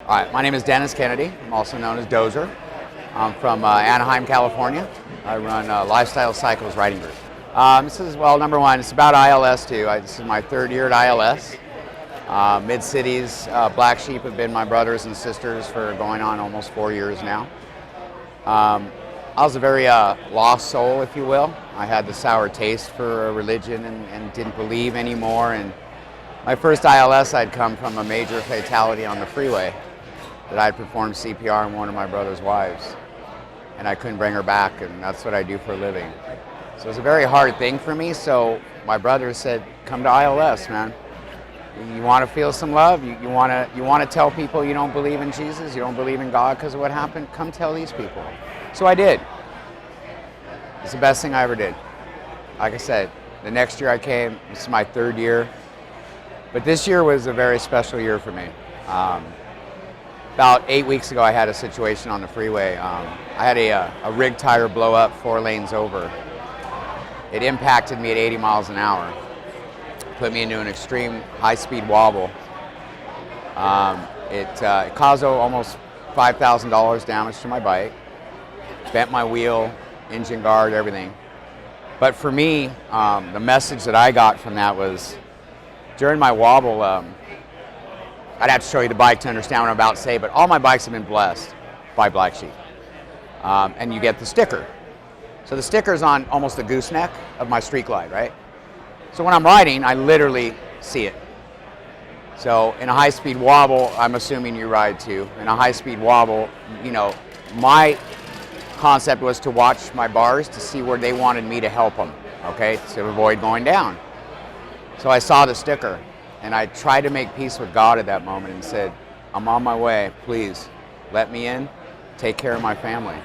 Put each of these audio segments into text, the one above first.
All right, my name is Dennis Kennedy. I'm also known as Dozer. I'm from Anaheim, California. I run Lifestyle Cycles Riding Group. This is, well, number one, it's about ILS too. This is my third year at ILS. Mid-Cities, Black Sheep have been my brothers and sisters for going on almost 4 years now. I was a very lost soul, if you will. I had the sour taste for religion and didn't believe anymore. And my first ILS, I'd come from a major fatality on the freeway that I'd performed CPR on one of my brother's wives. And I couldn't bring her back, and that's what I do for a living. So it was a very hard thing for me, so my brother said, come to ILS, man. You want to feel some love? You want to tell people you don't believe in Jesus, you don't believe in God because of what happened? Come tell these people. So I did. It's the best thing I ever did. Like I said, the next year I came, this is my third year. But this year was a very special year for me. About 8 weeks ago, I had a situation on the freeway. I had a rig tire blow up 4 lanes over. It impacted me at 80 miles an hour. Put me into an extreme high-speed wobble. It caused almost $5,000 damage to my bike. Bent my wheel, engine guard, everything. But for me, the message that I got from that was, during my wobble, I'd have to show you the bike to understand what I'm about to say, but all my bikes have been blessed by Black Sheep. And you get the sticker. So the sticker's on almost the gooseneck of my Street Glide, right? So when I'm riding, I literally see it. So in a high-speed wobble, I'm assuming you ride too. In a high-speed wobble, you know, my concept was to watch my bars to see where they wanted me to help them, okay, to avoid going down. So I saw the sticker, and I tried to make peace with God at that moment and said, I'm on my way, please, let me in, take care of my family.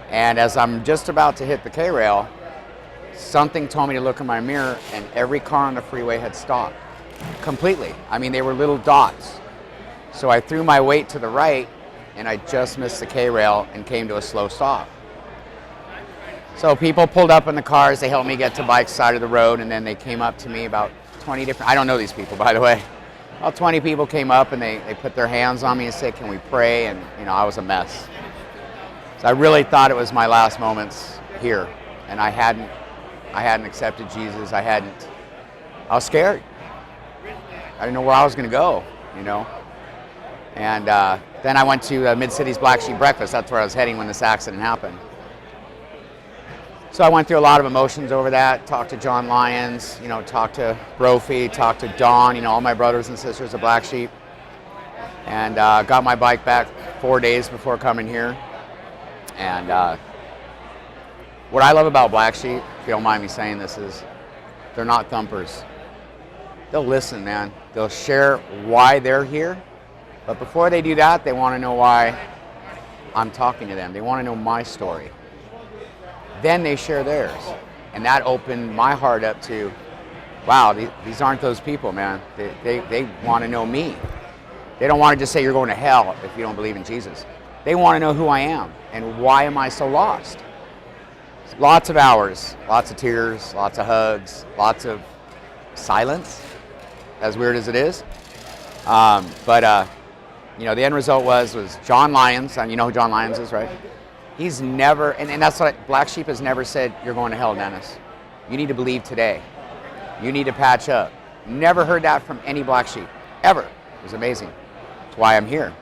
And as I'm just about to hit the K-rail, something told me to look in my mirror, and every car on the freeway had stopped, completely. I mean, they were little dots. So I threw my weight to the right, and I just missed the K-rail and came to a slow stop. So people pulled up in the cars, they helped me get to bike's side of the road, and then they came up to me, about 20 different, I don't know these people, by the way. About 20 people came up and they put their hands on me and said, can we pray? And you know, I was a mess. So I really thought it was my last moments here, and I hadn't accepted Jesus. I was scared. I didn't know where I was going to go, you know. And then I went to Mid-Cities Black Sheep Breakfast. That's where I was heading when this accident happened. So I went through a lot of emotions over that, talked to John Lyons, you know, talked to Brophy, talked to Dawn, you know, all my brothers and sisters of Black Sheep. And got my bike back 4 days before coming here. And what I love about Black Sheep, if you don't mind me saying this, is they're not thumpers. They'll listen, man. They'll share why they're here. But before they do that, they want to know why I'm talking to them. They want to know my story. Then they share theirs. And that opened my heart up to, wow, these aren't those people, man. They want to know me. They don't want to just say you're going to hell if you don't believe in Jesus. They want to know who I am and why am I so lost. Lots of hours, lots of tears, lots of hugs, lots of silence, as weird as it is. You know, the end result was John Lyons, and you know who John Lyons is, right? He's never, and that's what Black Sheep has never said, you're going to hell, Dennis. You need to believe today. You need to patch up. Never heard that from any Black Sheep, ever. It was amazing. That's why I'm here.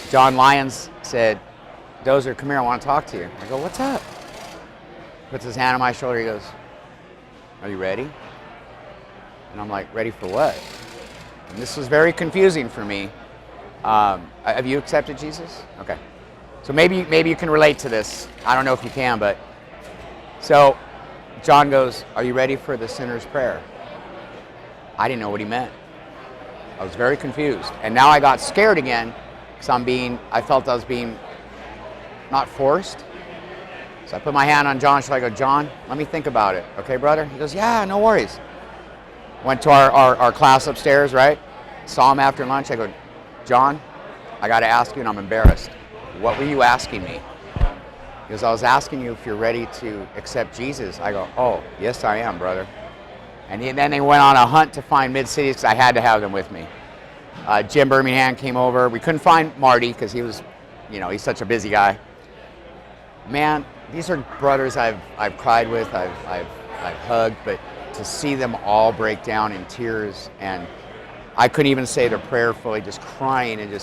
John Lyons said, Dozer, come here, I want to talk to you. I go, what's up? Puts his hand on my shoulder, he goes, are you ready? And I'm like, ready for what? And this was very confusing for me. Have you accepted Jesus? Okay. So maybe you can relate to this. I don't know if you can, but so John goes, are you ready for the sinner's prayer? I didn't know what he meant. I was very confused. And now I got scared again because I felt I was being not forced. So I put my hand on John's shoulder. I go, John, let me think about it. Okay, brother? He goes, yeah, no worries. Went to our class upstairs, right? Saw him after lunch. I go, John, I got to ask you, and I'm embarrassed. What were you asking me? He goes, I was asking you if you're ready to accept Jesus. I go, oh, yes, I am, brother. And then they went on a hunt to find Mid-Cities because I had to have them with me. Jim Birmingham came over. We couldn't find Marty because he was, he's such a busy guy. Man, these are brothers I've cried with, I've hugged, but to see them all break down in tears, and I couldn't even say their prayer fully, just crying, and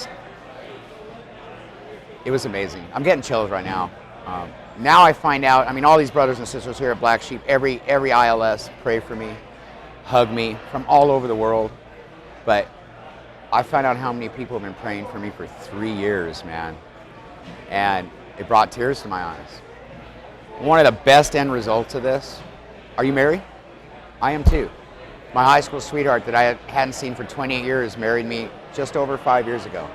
it was amazing. I'm getting chills right now. Now I find out, all these brothers and sisters here at Black Sheep, every ILS pray for me, hug me from all over the world. But I found out how many people have been praying for me for 3 years, man. And it brought tears to my eyes. One of the best end results of this, are you married? I am too. My high school sweetheart that I hadn't seen for 28 years married me just over 5 years ago.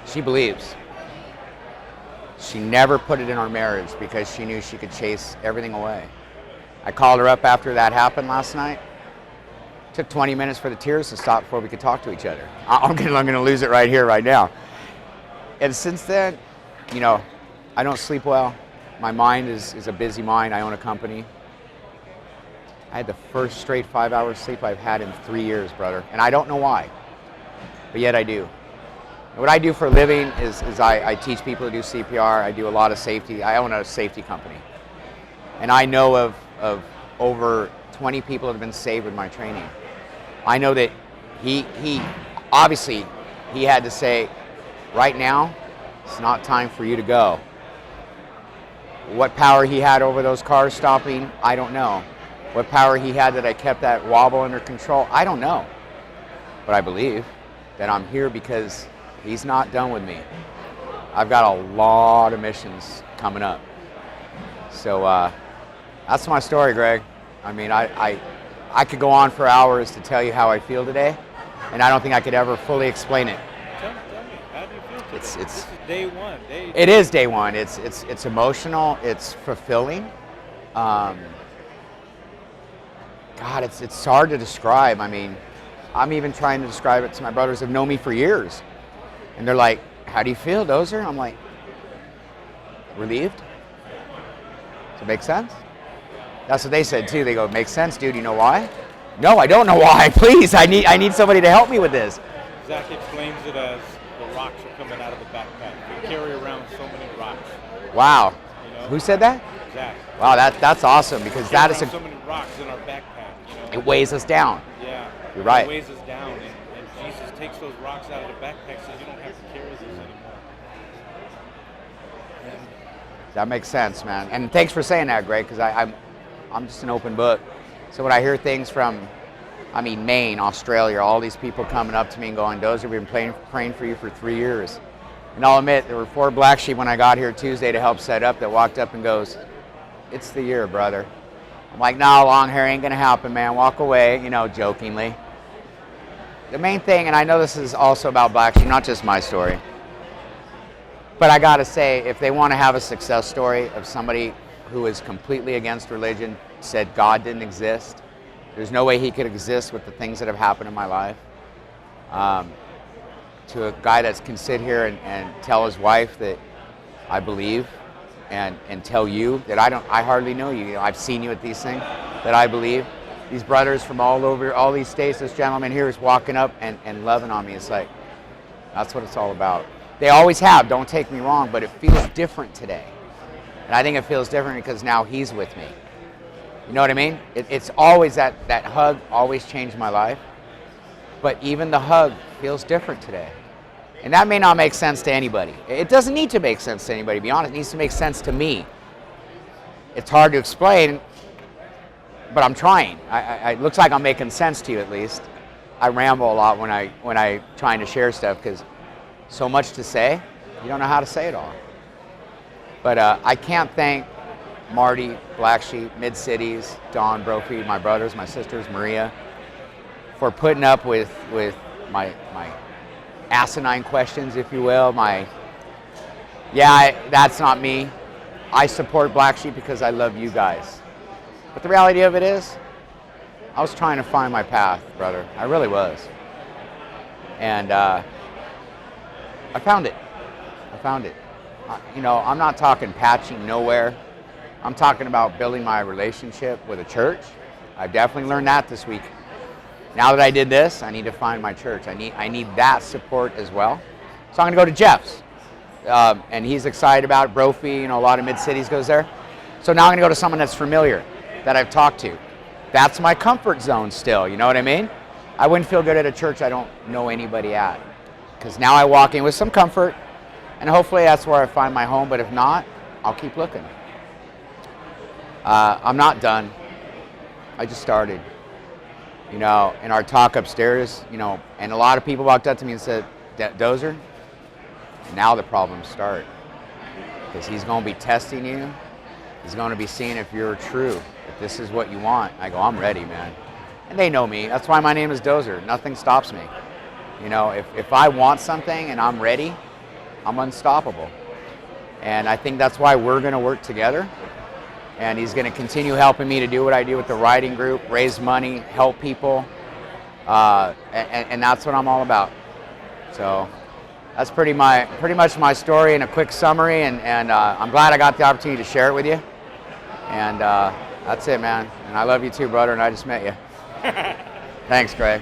She believes. She never put it in our marriage because she knew she could chase everything away. I called her up after that happened last night. Took 20 minutes for the tears to stop before we could talk to each other. I'm gonna lose it right here, right now. And since then, I don't sleep well. My mind is a busy mind. I own a company. I had the first straight 5 hours sleep I've had in 3 years, brother. And I don't know why, but yet I do. What I do for a living is I teach people to do CPR. I do a lot of safety. I own a safety company. And I know of over 20 people that have been saved with my training. I know that he obviously, he had to say, right now, it's not time for you to go. What power he had over those cars stopping, I don't know. What power he had that I kept that wobble under control, I don't know. But I believe that I'm here because he's not done with me. I've got a lot of missions coming up. So that's my story, Greg. I could go on for hours to tell you how I feel today, and I don't think I could ever fully explain it. Tell me, how do you feel today? This is day one. It is day one. It's emotional. It's fulfilling. God, it's hard to describe. I'm even trying to describe it to my brothers who've known me for years. And they're like, how do you feel, Dozer? I'm like, relieved. Does it make sense? That's what they said too. They go, makes sense, dude. You know why? No, I don't know why. Please, I need somebody to help me with this. Zach explains it as the rocks are coming out of the backpack. We carry around so many rocks. Wow. Who said that? Zach. Wow, that's awesome because that is so many rocks in our backpack. It weighs us down. Yeah. You're right. It weighs us down, and Jesus takes those rocks out of the backpack so you don't have to carry this anymore. That makes sense, man. And thanks for saying that, Greg, because I'm just an open book. So when I hear things from, Maine, Australia, all these people coming up to me and going, Dozer, we've been praying for you for 3 years. And I'll admit, there were 4 Black Sheep when I got here Tuesday to help set up that walked up and goes, it's the year, brother. I'm like, no, long hair ain't gonna happen, man. Walk away, jokingly. The main thing, and I know this is also about Black Sheep, not just my story, but I gotta say, if they want to have a success story of somebody who is completely against religion, said God didn't exist, there's no way he could exist with the things that have happened in my life, to a guy that can sit here and tell his wife that I believe, and tell you that I hardly know you. I've seen you at these things, that I believe. These brothers from all over, all these states, this gentleman here is walking up and loving on me. It's like, that's what it's all about. They always have, don't take me wrong, but it feels different today. And I think it feels different because now he's with me. You know what I mean? It's always that hug always changed my life. But even the hug feels different today. And that may not make sense to anybody. It doesn't need to make sense to anybody, to be honest. It needs to make sense to me. It's hard to explain, but I'm trying. It looks like I'm making sense to you at least. I ramble a lot when I trying to share stuff because so much to say, you don't know how to say it all. But I can't thank Marty, Black Sheep, Mid-Cities, Don, Brophy, my brothers, my sisters, Maria, for putting up with my asinine questions, if you will. That's not me. I support Black Sheep because I love you guys. But the reality of it is, I was trying to find my path, brother. I really was. And I found it. I'm not talking patching nowhere. I'm talking about building my relationship with a church. I've definitely learned that this week. Now that I did this, I need to find my church. I need that support as well. So I'm going to go to Jeff's. And he's excited about it. Brophy, a lot of mid-cities goes there. So now I'm going to go to someone that's familiar, that I've talked to. That's my comfort zone still, you know what I mean? I wouldn't feel good at a church I don't know anybody at. Because now I walk in with some comfort, and hopefully that's where I find my home, but if not, I'll keep looking. I'm not done. I just started. In our talk upstairs, and a lot of people walked up to me and said, Dozer, now the problems start. Because he's going to be testing you. He's going to be seeing if you're true, if this is what you want. I go, I'm ready, man. And they know me. That's why my name is Dozer. Nothing stops me. If I want something and I'm ready, I'm unstoppable. And I think that's why we're going to work together. And he's going to continue helping me to do what I do with the writing group, raise money, help people. And that's what I'm all about. So that's pretty much my story in a quick summary. And I'm glad I got the opportunity to share it with you. And that's it, man. And I love you too, brother, and I just met you. Thanks, Greg.